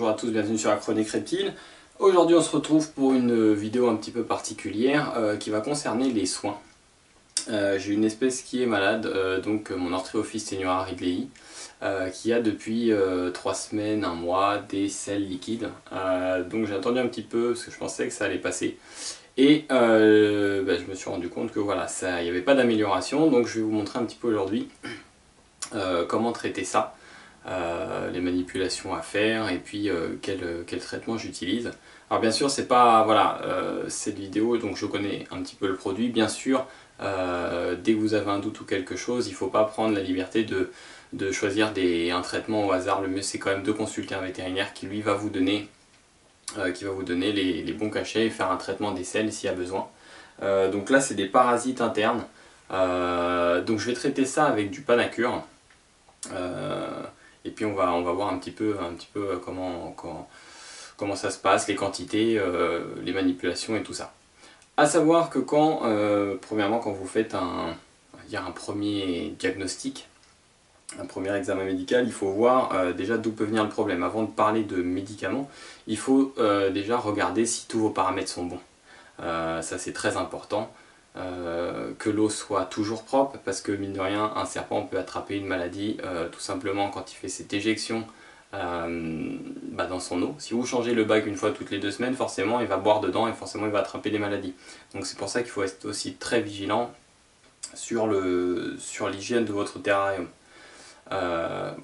bonjour à tous, bienvenue sur la Chronique Reptile. Aujourd'hui on se retrouve pour une vidéo un petit peu particulière qui va concerner les soins. J'ai une espèce qui est malade, donc mon Ortreophis tenuara ridleyi, qui a depuis 3 semaines, 1 mois des selles liquides. Donc j'ai attendu un petit peu parce que je pensais que ça allait passer. Et je me suis rendu compte que voilà, il n'y avait pas d'amélioration, donc je vais vous montrer un petit peu aujourd'hui comment traiter ça. Les manipulations à faire et puis quel traitement j'utilise. Alors bien sûr c'est pas, voilà, cette vidéo donc je connais un petit peu le produit, bien sûr dès que vous avez un doute ou quelque chose, il ne faut pas prendre la liberté de choisir un traitement au hasard. Le mieux c'est quand même de consulter un vétérinaire qui lui va vous donner, les bons cachets et faire un traitement des selles s'il y a besoin. Donc là c'est des parasites internes, donc je vais traiter ça avec du Panacur. Et puis on va voir un petit peu comment ça se passe, les quantités, les manipulations et tout ça. A savoir que premièrement quand vous faites un premier diagnostic, un premier examen médical, il faut voir déjà d'où peut venir le problème. Avant de parler de médicaments, il faut déjà regarder si tous vos paramètres sont bons. Ça c'est très important. Que l'eau soit toujours propre, parce que mine de rien un serpent peut attraper une maladie tout simplement quand il fait cette éjection dans son eau. Si vous changez le bac une fois toutes les 2 semaines, forcément il va boire dedans et forcément il va attraper des maladies. Donc c'est pour ça qu'il faut être aussi très vigilant sur l'hygiène de votre terrarium.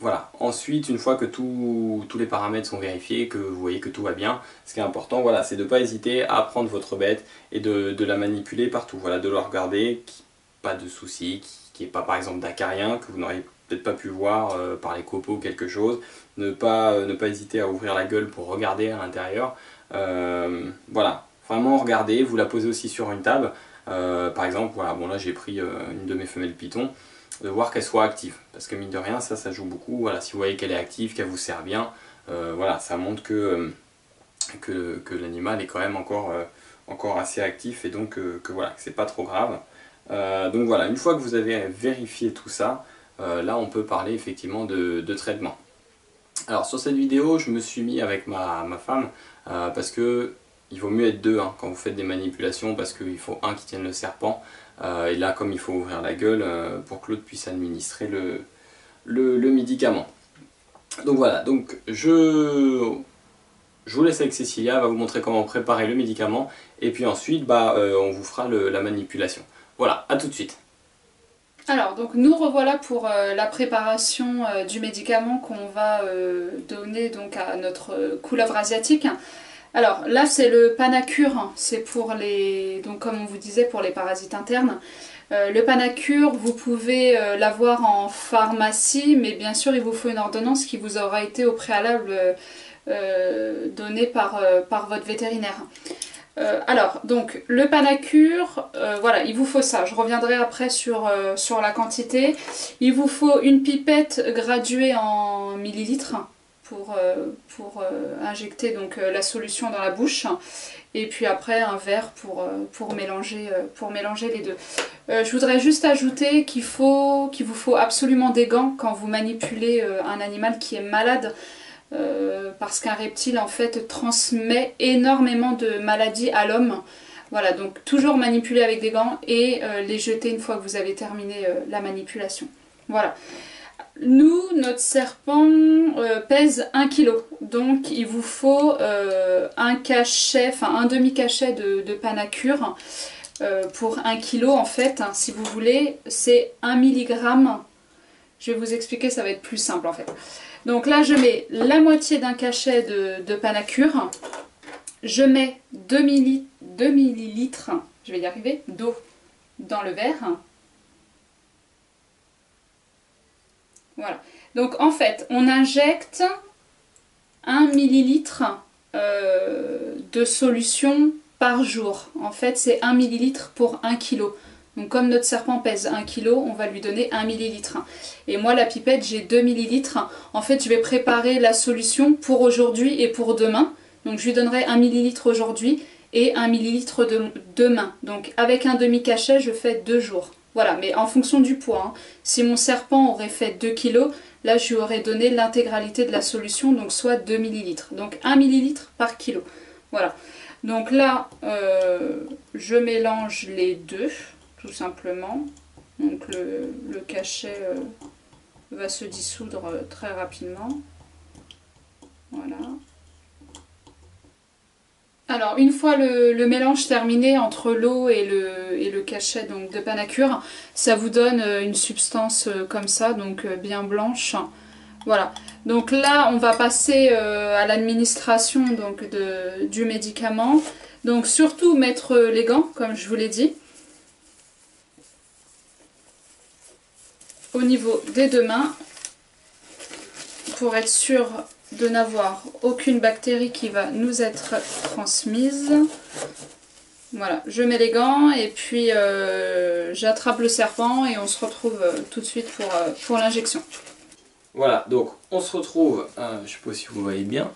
Voilà. Ensuite, une fois que tous les paramètres sont vérifiés, que vous voyez que tout va bien, ce qui est important, voilà, c'est de ne pas hésiter à prendre votre bête et de la manipuler partout. Voilà, de la regarder, pas de soucis, qu'il n'y ait pas par exemple d'acarien que vous n'auriez peut-être pas pu voir par les copeaux ou quelque chose. Ne pas hésiter à ouvrir la gueule pour regarder à l'intérieur. Voilà, vraiment regarder, vous la posez aussi sur une table. Par exemple, voilà, bon là j'ai pris une de mes femelles python, de voir qu'elle soit active, parce que mine de rien ça joue beaucoup. Voilà, si vous voyez qu'elle est active, qu'elle vous sert bien, voilà, ça montre que l'animal est quand même encore assez actif et donc que voilà, que c'est pas trop grave. Donc voilà, une fois que vous avez vérifié tout ça, là on peut parler effectivement de traitement. Alors sur cette vidéo je me suis mis avec ma femme parce que il vaut mieux être 2 quand vous faites des manipulations, parce qu'il faut un qui tienne le serpent. Et là, comme il faut ouvrir la gueule pour que l'autre puisse administrer le médicament. Donc voilà, donc je vous laisse avec Cécilia, elle va vous montrer comment préparer le médicament. Et puis ensuite, on vous fera la manipulation. Voilà, à tout de suite. Alors, donc nous revoilà pour la préparation du médicament qu'on va donner donc à notre couleuvre asiatique. Alors là c'est le Panacur, c'est pour donc comme on vous disait, pour les parasites internes. Le Panacur, vous pouvez l'avoir en pharmacie, mais bien sûr il vous faut une ordonnance qui vous aura été au préalable donnée par votre vétérinaire. Alors donc le Panacur, voilà, il vous faut ça, je reviendrai après sur la quantité. Il vous faut une pipette graduée en millilitres pour injecter donc la solution dans la bouche, et puis après un verre pour mélanger les deux. Je voudrais juste ajouter qu'il vous faut absolument des gants quand vous manipulez un animal qui est malade, parce qu'un reptile en fait transmet énormément de maladies à l'homme. Voilà, donc toujours manipuler avec des gants et les jeter une fois que vous avez terminé la manipulation. Voilà. Nous, notre serpent pèse 1 kg, donc il vous faut un cachet, enfin un demi-cachet de Panacur pour 1 kg en fait. Si vous voulez, c'est 1 mg. Je vais vous expliquer, ça va être plus simple en fait. Donc là, je mets la moitié d'un cachet de Panacur, je mets 2 millilitres, je vais y arriver, d'eau dans le verre. Voilà, donc en fait on injecte 1 millilitre de solution par jour. En fait c'est 1 millilitre pour 1 kg. Donc comme notre serpent pèse 1 kg, on va lui donner 1 millilitre. Et moi la pipette j'ai 2 millilitres. En fait je vais préparer la solution pour aujourd'hui et pour demain. Donc je lui donnerai 1 millilitre aujourd'hui et 1 millilitre demain. Donc avec un demi-cachet je fais 2 jours. Voilà, mais en fonction du poids. Hein. Si mon serpent aurait fait 2 kg, là je lui aurais donné l'intégralité de la solution, donc soit 2 ml. Donc 1 ml par kilo. Voilà. Donc là, je mélange les deux, tout simplement. Donc le cachet va se dissoudre très rapidement. Voilà. Alors une fois le mélange terminé entre l'eau et le cachet donc, de Panacur, ça vous donne une substance comme ça, donc bien blanche. Voilà. Donc là on va passer à l'administration du médicament. Donc surtout mettre les gants comme je vous l'ai dit. Au niveau des deux mains, pour être sûr de n'avoir aucune bactérie qui va nous être transmise. Voilà, je mets les gants et puis j'attrape le serpent et on se retrouve tout de suite pour l'injection. Voilà, donc on se retrouve, je ne sais pas si vous voyez bien.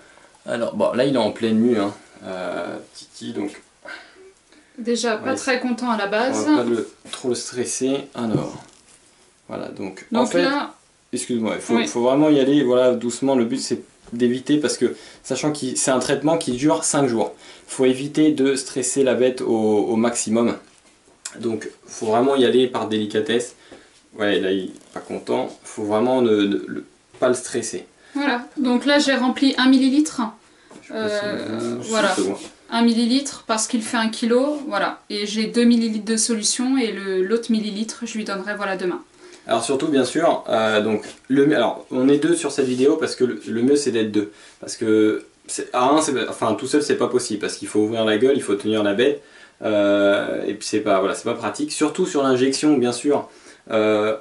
Alors bon, là il est en pleine nuit, hein, Titi, donc... Déjà pas très content à la base. On va pas trop le stresser, alors... Voilà, donc en fait, là... excuse-moi, il faut vraiment y aller, voilà, doucement, le but c'est d'éviter parce que, sachant que c'est un traitement qui dure 5 jours, il faut éviter de stresser la bête au maximum, donc il faut vraiment y aller par délicatesse. Ouais, là il n'est pas content, il faut vraiment pas le stresser. Voilà, donc là j'ai rempli 1 ml, voilà, 1 ml parce qu'il fait 1 kg, voilà, et j'ai 2 ml de solution et l'autre millilitre je lui donnerai voilà demain. Alors surtout bien sûr, donc alors on est deux sur cette vidéo parce que le mieux c'est d'être deux, parce que enfin tout seul c'est pas possible parce qu'il faut ouvrir la gueule, il faut tenir la bête, et puis c'est pas pratique, surtout sur l'injection bien sûr, on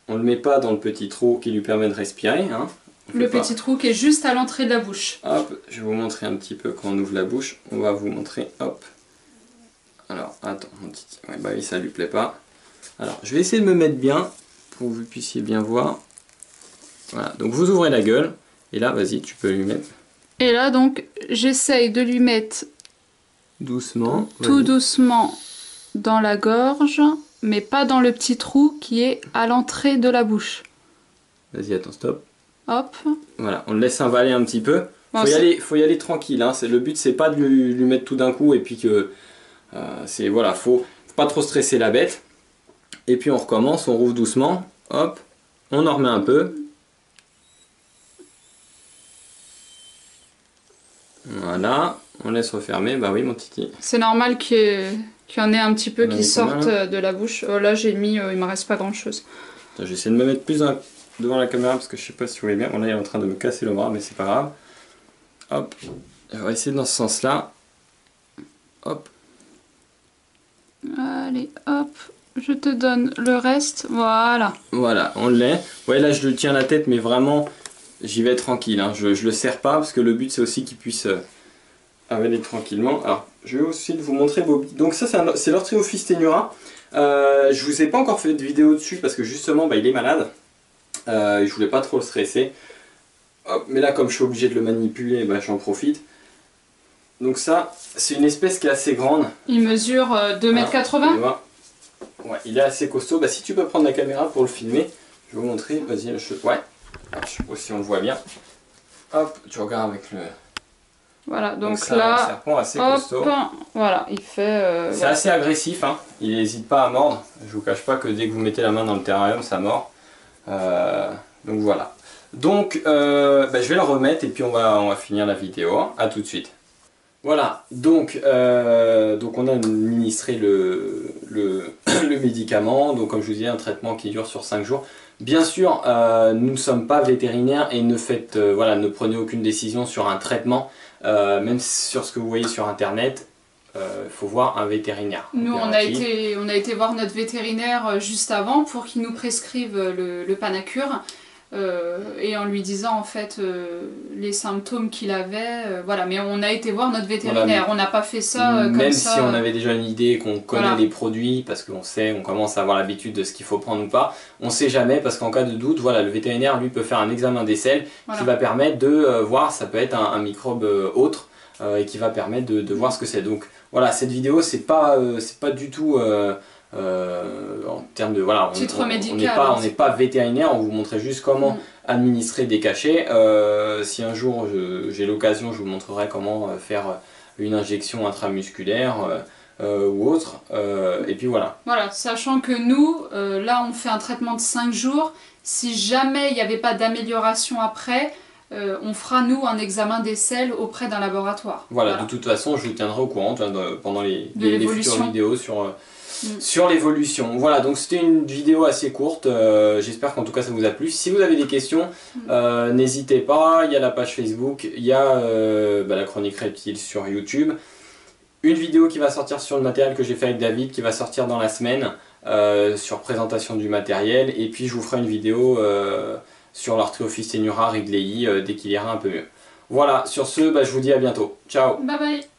le met pas dans le petit trou qui lui permet de respirer, hein. Le petit trou qui est juste à l'entrée de la bouche. Hop, je vais vous montrer un petit peu quand on ouvre la bouche, on va vous montrer, hop. Alors attends mon petit, ouais, bah oui ça lui plaît pas. Alors je vais essayer de me mettre bien pour que vous puissiez bien voir. Voilà, donc vous ouvrez la gueule, et là, vas-y, tu peux lui mettre. Et là, donc, j'essaye de lui mettre doucement, tout doucement dans la gorge, mais pas dans le petit trou qui est à l'entrée de la bouche. Vas-y, attends, stop. Hop. Voilà, on le laisse avaler un petit peu. Bon, faut y aller tranquille, hein. Le but, c'est pas de lui mettre tout d'un coup, et puis que... voilà, faut pas trop stresser la bête. Et puis on recommence, on rouvre doucement, hop, on en remet un peu. Voilà, on laisse refermer, bah oui mon Titi. C'est normal qu'il y en ait un petit peu qui sortent de la bouche. Oh, là j'ai mis, il me reste pas grand chose. J'essaie de me mettre plus devant la caméra parce que je sais pas si vous voyez bien. Là il est en train de me casser le bras, mais c'est pas grave. Hop, on va essayer dans ce sens là. Hop. Allez, hop. Je te donne le reste, voilà. Voilà, on l'est. Ouais, là je le tiens la tête, mais vraiment, j'y vais tranquille. Hein. Je le serre pas, parce que le but c'est aussi qu'il puisse avaler tranquillement. Alors, je vais aussi vous montrer Bobby. Donc ça, c'est l'Ortreophis tenura. Je vous ai pas encore fait de vidéo dessus, parce que justement, bah, il est malade. Je voulais pas trop le stresser. Hop, mais là, comme je suis obligé de le manipuler, bah, j'en profite. Donc ça, c'est une espèce qui est assez grande. Il mesure 2,80 m. Voilà. Ouais, il est assez costaud. Bah, si tu peux prendre la caméra pour le filmer, je vais vous montrer. Vas-y, ouais. Alors, je sais pas si on le voit bien. Hop, tu regardes avec le... Voilà, donc c'est là, un serpent assez hop, costaud. Voilà, il fait... c'est assez agressif, hein. Il n'hésite pas à mordre. Je vous cache pas que dès que vous mettez la main dans le terrarium, ça mord. Donc voilà. Donc, bah, je vais le remettre et puis on va finir la vidéo. Hein. À tout de suite. Voilà, donc on a administré le médicament, donc comme je vous disais, un traitement qui dure sur 5 jours. Bien sûr, nous ne sommes pas vétérinaires et ne prenez aucune décision sur un traitement, même sur ce que vous voyez sur internet, il faut voir un vétérinaire. Nous, on a été voir notre vétérinaire juste avant pour qu'il nous prescrive le Panacur. Et en lui disant en fait les symptômes qu'il avait, voilà, mais on a été voir notre vétérinaire, voilà, on n'a pas fait ça comme ça. Même si on avait déjà une idée, qu'on connaît les produits, parce qu'on sait, on commence à avoir l'habitude de ce qu'il faut prendre ou pas, on sait jamais, parce qu'en cas de doute, voilà, le vétérinaire lui peut faire un examen des selles qui va permettre de voir, ça peut être un microbe autre, et qui va permettre de voir ce que c'est. Donc voilà, cette vidéo c'est pas du tout en termes de... Voilà, titre médical. On n'est pas vétérinaire, on vous montrait juste comment administrer des cachets. Si un jour j'ai l'occasion, je vous montrerai comment faire une injection intramusculaire ou autre. Et puis voilà. Voilà, sachant que nous, là on fait un traitement de 5 jours. Si jamais il n'y avait pas d'amélioration après, on fera nous un examen des selles auprès d'un laboratoire. Voilà, de toute façon je vous tiendrai au courant pendant les futures vidéos sur l'évolution. Voilà, donc c'était une vidéo assez courte, j'espère qu'en tout cas ça vous a plu. Si vous avez des questions, n'hésitez pas, il y a la page Facebook, il y a la chronique reptile sur YouTube. Une vidéo qui va sortir sur le matériel que j'ai fait avec David, qui va sortir dans la semaine, sur présentation du matériel, et puis je vous ferai une vidéo sur l'Arthrophis tenura Wrigley dès qu'il ira un peu mieux. Voilà, sur ce, je vous dis à bientôt. Ciao. Bye bye.